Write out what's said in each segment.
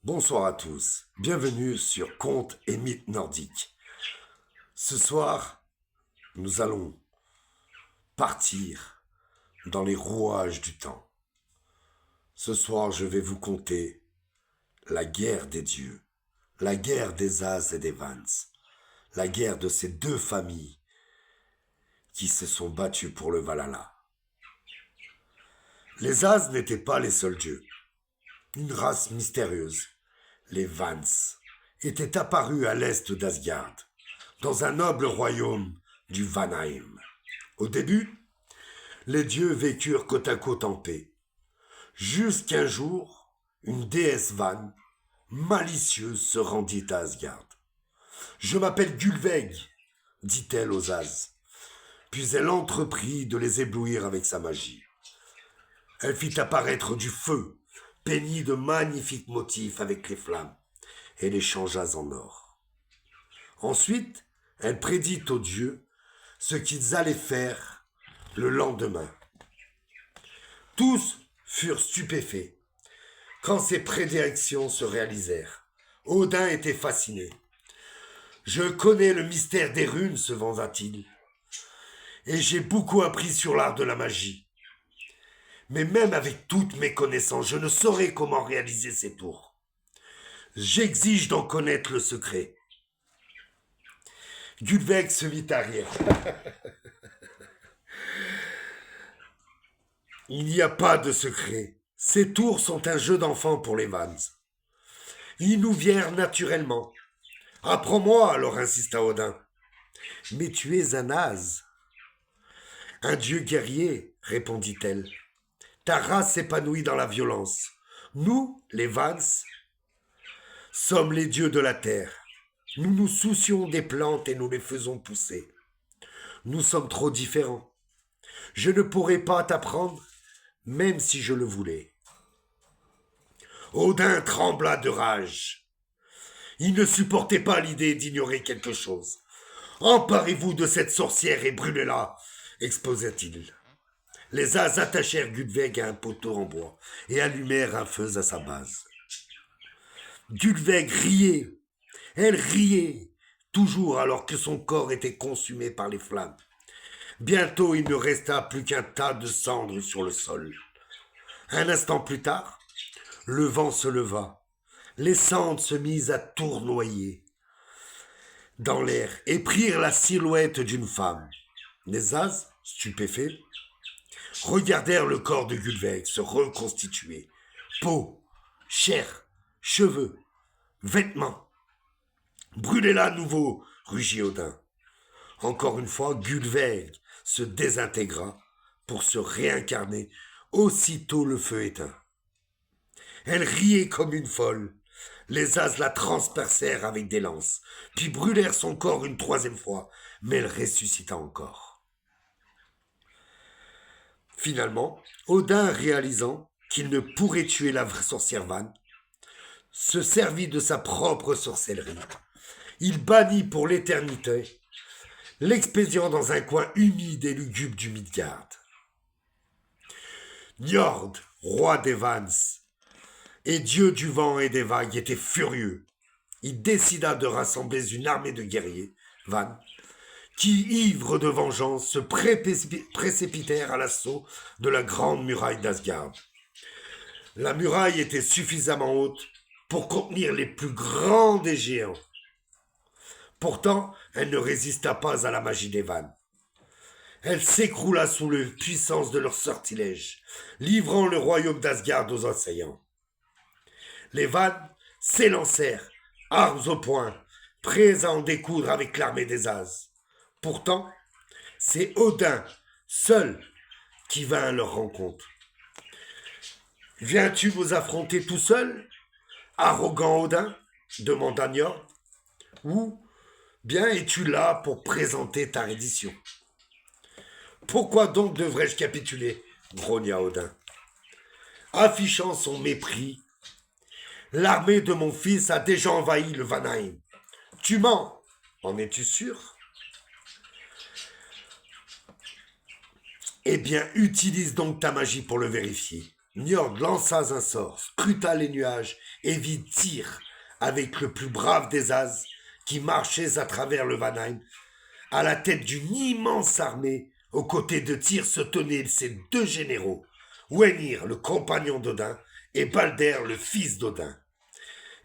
Bonsoir à tous, bienvenue sur Contes et mythes nordiques. Ce soir, nous allons partir dans les rouages du temps. Ce soir, je vais vous conter la guerre des dieux, la guerre des As et des Vans, la guerre de ces deux familles qui se sont battues pour le Valhalla. Les As n'étaient pas les seuls dieux. Une race mystérieuse, les Vans, était apparue à l'est d'Asgard, dans un noble royaume du Vanheim. Au début, les dieux vécurent côte à côte en paix, jusqu'un jour, une déesse Van, malicieuse, se rendit à Asgard. Je m'appelle Gulveig, dit-elle aux As, puis elle entreprit de les éblouir avec sa magie. Elle fit apparaître du feu, peigni de magnifiques motifs avec les flammes, et les changea en or. Ensuite, elle prédit aux dieux ce qu'ils allaient faire le lendemain. Tous furent stupéfaits quand ces prédictions se réalisèrent. Odin était fasciné. Je connais le mystère des runes, se vanta-t-il, et j'ai beaucoup appris sur l'art de la magie. Mais même avec toutes mes connaissances, je ne saurais comment réaliser ces tours. J'exige d'en connaître le secret. Gulveig se mit à rire. Il n'y a pas de secret. Ces tours sont un jeu d'enfant pour les Vans. Ils nous viennent naturellement. Apprends-moi, alors insista Odin. Mais tu es un As. Un dieu guerrier, répondit-elle. Ta race s'épanouit dans la violence. Nous, les Vans, sommes les dieux de la terre. Nous nous soucions des plantes et nous les faisons pousser. Nous sommes trop différents. Je ne pourrais pas t'apprendre, même si je le voulais. Odin trembla de rage. Il ne supportait pas l'idée d'ignorer quelque chose. Emparez-vous de cette sorcière et brûlez-la, exposa-t-il. Les As attachèrent Gulveig à un poteau en bois et allumèrent un feu à sa base. Gulveig riait. Elle riait, toujours alors que son corps était consumé par les flammes. Bientôt, il ne resta plus qu'un tas de cendres sur le sol. Un instant plus tard, le vent se leva. Les cendres se mirent à tournoyer dans l'air et prirent la silhouette d'une femme. Les As, stupéfaits, regardèrent le corps de Gulveig se reconstituer. Peau, chair, cheveux, vêtements. Brûlez-la à nouveau, rugit Odin. Encore une fois, Gulveig se désintégra pour se réincarner aussitôt le feu éteint. Elle riait comme une folle. Les As la transpercèrent avec des lances, puis brûlèrent son corps une troisième fois, mais elle ressuscita encore. Finalement, Odin, réalisant qu'il ne pourrait tuer la vraie sorcière Van, se servit de sa propre sorcellerie. Il bannit pour l'éternité l'expédient dans un coin humide et lugubre du Midgard. Njord, roi des Vans, et dieu du vent et des vagues, était furieux. Il décida de rassembler une armée de guerriers, Van, qui, ivres de vengeance, se précipitèrent à l'assaut de la grande muraille d'Asgard. La muraille était suffisamment haute pour contenir les plus grands des géants. Pourtant, elle ne résista pas à la magie des vannes. Elle s'écroula sous la puissance de leur sortilège, livrant le royaume d'Asgard aux assaillants. Les vannes s'élancèrent, armes au poing, prêts à en découdre avec l'armée des As. Pourtant, c'est Odin, seul, qui vint à leur rencontre. Viens-tu nous affronter tout seul, arrogant Odin demanda Njord. Ou bien es-tu là pour présenter ta reddition? Pourquoi donc devrais-je capituler grogna Odin. Affichant son mépris, l'armée de mon fils a déjà envahi le Vanheim. Tu mens, en es-tu sûr? Eh bien, utilise donc ta magie pour le vérifier. Njord lança un sort, scruta les nuages et vit Tyr avec le plus brave des As qui marchait à travers le Vanheim, à la tête d'une immense armée. Aux côtés de Tyr se tenaient ses deux généraux, Hoenir, le compagnon d'Odin, et Balder, le fils d'Odin.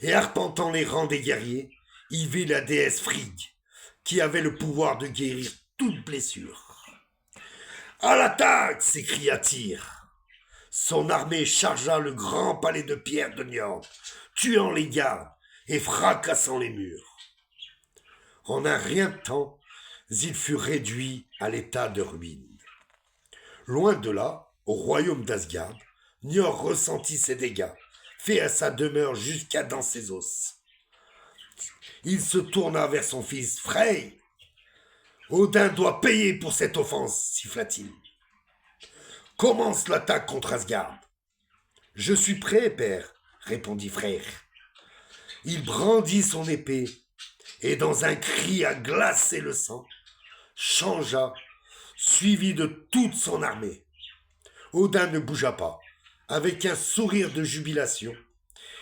Et arpentant les rangs des guerriers, il vit la déesse Frigg, qui avait le pouvoir de guérir toute blessure. « À l'attaque !» s'écria Tyr. Son armée chargea le grand palais de pierre de Njord, tuant les gardes et fracassant les murs. En un rien de temps, il fut réduit à l'état de ruine. Loin de là, au royaume d'Asgard, Njord ressentit ses dégâts, fait à sa demeure jusqu'à dans ses os. Il se tourna vers son fils Frey. « Odin doit payer pour cette offense, siffla-t-il. Commence l'attaque contre Asgard. Je suis prêt, père, répondit Freyr. Il brandit son épée et, dans un cri à glacer le sang, changea, suivi de toute son armée. Odin ne bougea pas. Avec un sourire de jubilation,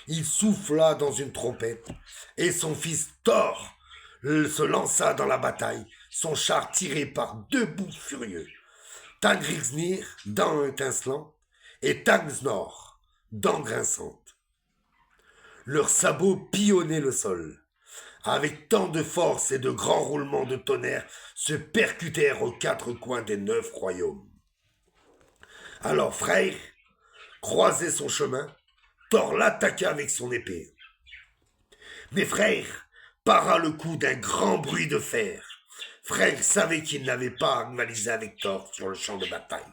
il souffla dans une trompette et son fils Thor se lança dans la bataille, son char tiré par deux boucs furieux, Tangriksnir, dents étincelantes, et Tangsnor, dents grinçantes. Leurs sabots pillonnaient le sol. Avec tant de force et de grands roulements de tonnerre, se percutèrent aux quatre coins des 9 royaumes. Alors Freyr croisait son chemin, Thor l'attaqua avec son épée. Mais Freyr para le coup d'un grand bruit de fer. Freyr savait qu'il n'avait pas à rivaliser avec Thor sur le champ de bataille.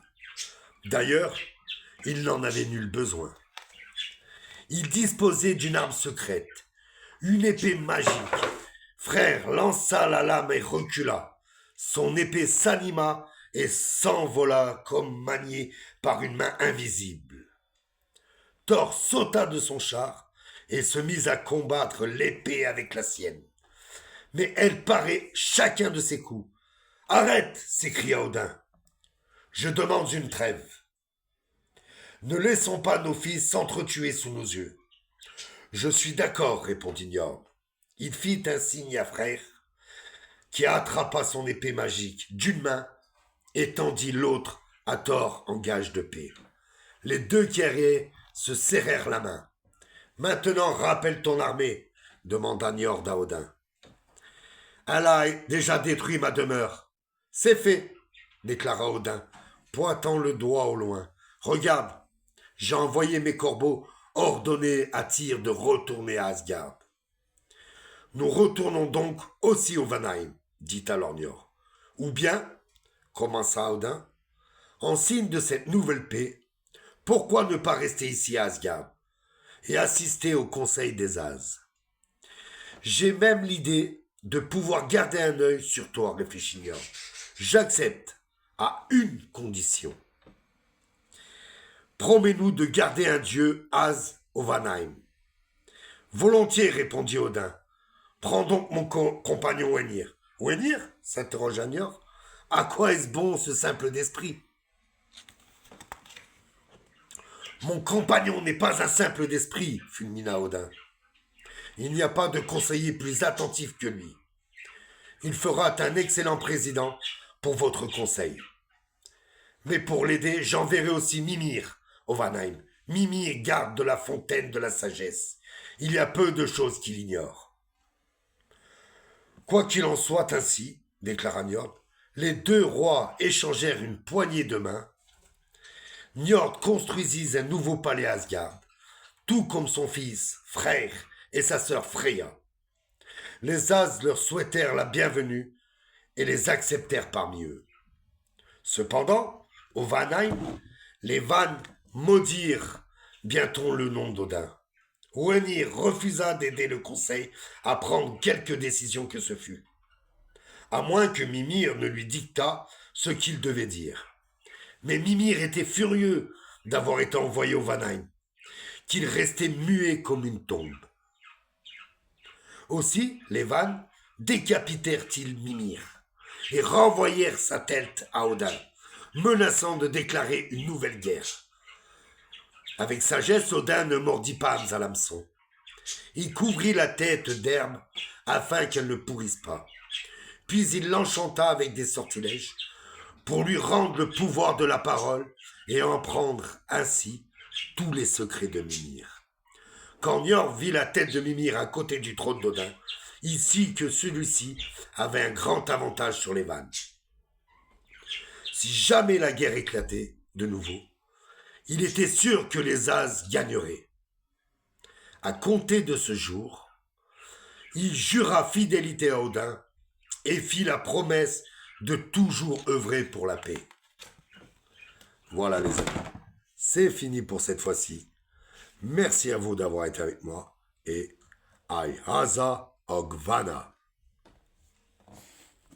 D'ailleurs, il n'en avait nul besoin. Il disposait d'une arme secrète, une épée magique. Freyr lança la lame et recula. Son épée s'anima et s'envola comme maniée par une main invisible. Thor sauta de son char et se mit à combattre l'épée avec la sienne. Mais elle parait chacun de ses coups. « Arrête !» s'écria Odin. « Je demande une trêve. Ne laissons pas nos fils s'entretuer sous nos yeux. »« Je suis d'accord, répondit Njord. Il fit un signe à Freyr, qui attrapa son épée magique d'une main et tendit l'autre à Thor en gage de paix. Les deux guerriers se serrèrent la main. « Maintenant, rappelle ton armée, demanda Njord à Odin. Elle a déjà détruit ma demeure. C'est fait, déclara Odin, pointant le doigt au loin. Regarde, j'ai envoyé mes corbeaux ordonner à Tyr de retourner à Asgard. Nous retournons donc aussi au Vanheim, dit alors Njord. Ou bien, commença Odin, en signe de cette nouvelle paix, pourquoi ne pas rester ici à Asgard et assister au conseil des As? J'ai même l'idée de pouvoir garder un œil sur toi, réfléchit Njord. J'accepte, à une condition. Promets-nous de garder un dieu As au Vanheim. Volontiers, répondit Odin. Prends donc mon compagnon Hoenir. Hoenir s'interrogea Njord. À quoi est-ce bon ce simple d'esprit? Mon compagnon n'est pas un simple d'esprit, fulmina Odin. Il n'y a pas de conseiller plus attentif que lui. Il fera un excellent président pour votre conseil. Mais pour l'aider, j'enverrai aussi Mimir au Vanheim. Mimir garde de la fontaine de la sagesse. Il y a peu de choses qu'il ignore. Quoi qu'il en soit ainsi, déclara Njord, les deux rois échangèrent une poignée de main. Njord construisit un nouveau palais à Asgard, tout comme son fils, Freyr, et sa sœur Freya. Les As leur souhaitèrent la bienvenue et les acceptèrent parmi eux. Cependant, au Vanheim, les Vannes maudirent bientôt le nom d'Odin. Hoenir refusa d'aider le conseil à prendre quelque décision que ce fût, à moins que Mimir ne lui dictât ce qu'il devait dire. Mais Mimir était furieux d'avoir été envoyé au Vanheim, qu'il restait muet comme une tombe. Aussi, les Vannes décapitèrent-ils Mimir et renvoyèrent sa tête à Odin, menaçant de déclarer une nouvelle guerre. Avec sagesse, Odin ne mordit pas à l'hameçon. Il couvrit la tête d'herbe afin qu'elle ne pourrisse pas. Puis il l'enchanta avec des sortilèges pour lui rendre le pouvoir de la parole et en prendre ainsi tous les secrets de Mimir. Quand Niord vit la tête de Mimir à côté du trône d'Odin, il sut que celui-ci avait un grand avantage sur les vannes. Si jamais la guerre éclatait de nouveau, il était sûr que les As gagneraient. À compter de ce jour, il jura fidélité à Odin et fit la promesse de toujours œuvrer pour la paix. Voilà les amis, c'est fini pour cette fois-ci. Merci à vous d'avoir été avec moi et Ai Haza Ogvana.